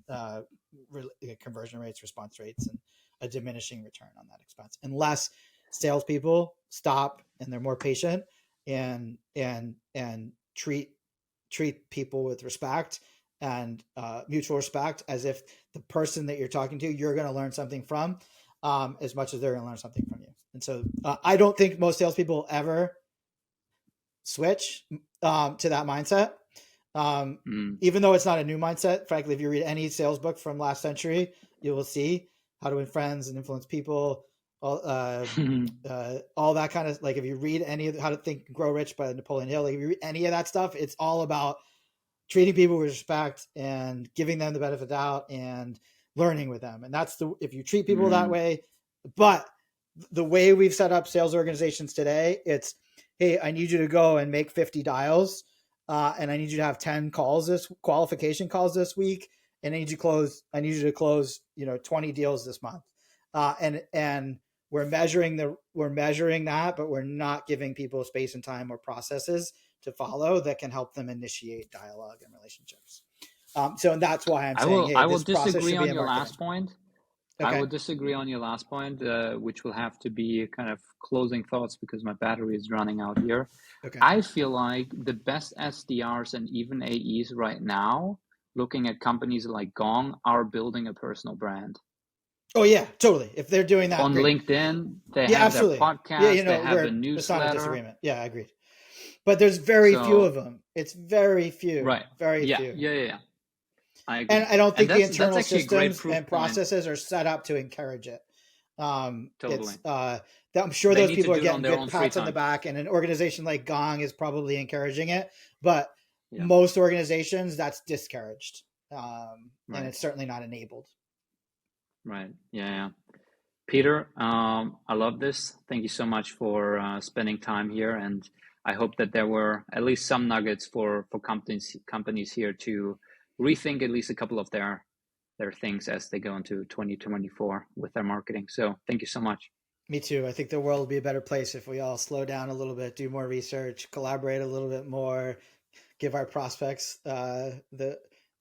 conversion rates, response rates, and a diminishing return on that expense, unless salespeople stop and they're more patient and treat people with respect and mutual respect, as if the person that you're talking to, you're going to learn something from. as much as they're going to learn something from you. And so I don't think most salespeople ever switch to that mindset. Even though it's not a new mindset, frankly, if you read any sales book from last century, you will see how to win friends and influence people, all that kind of, like, if you read any of How to Think and Grow Rich by Napoleon Hill, like if you read any of that stuff, it's all about treating people with respect and giving them the benefit of the doubt and learning with them. And that's if you treat people that way. But the way we've set up sales organizations today, it's, hey, I need you to go and make 50 dials. And I need you to have 10 qualification calls this week. And I need you to close, 20 deals this month. And we're measuring that, but we're not giving people space and time or processes to follow that can help them initiate dialogue and relationships. So that's why I'm saying, hey, I will this process disagree should be on in your marketing. last point. Okay. I will disagree on your last point, which will have to be kind of closing thoughts because my battery is running out here. Okay. I feel like the best SDRs and even AEs right now, looking at companies like Gong, are building a personal brand. Oh yeah, totally. If they're doing that on great. LinkedIn, they Yeah, have absolutely. their podcast, Yeah, they have a it's not a newsletter. disagreement. Yeah, I agree. But there's very few of them. It's very few. Right. Very Yeah. few. Yeah. I agree. And I don't think the internal systems and point. processes are set up to encourage it. Totally. I'm sure They those need people to are do it on getting their good own pats free on the time. back, and an organization like Gong is probably encouraging it. But Yeah. most organizations, that's discouraged. Right. And it's certainly not enabled. Right. Yeah. Peter, I love this. Thank you so much for spending time here, and I hope that there were at least some nuggets for companies here to rethink at least a couple of their things as they go into 2024 with their marketing. So thank you so much. Me too. I think the world will be a better place if we all slow down a little bit, do more research, collaborate a little bit more, give our prospects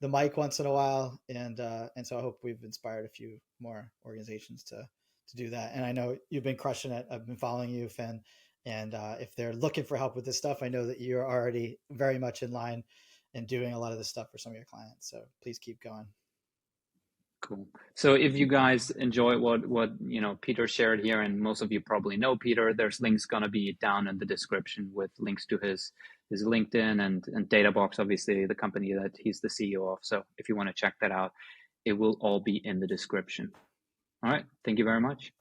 the mic once in a while, and so I hope we've inspired a few more organizations to do that. And I know you've been crushing it. I've been following you, Finn, and if they're looking for help with this stuff, I know that you're already very much in line and doing a lot of this stuff for some of your clients. So please keep going. Cool. So if you guys enjoy what Peter shared here, and most of you probably know Peter, there's links gonna be down in the description with links to his LinkedIn and Databox, obviously the company that he's the CEO of. So if you want to check that out, it will all be in the description. All right. Thank you very much.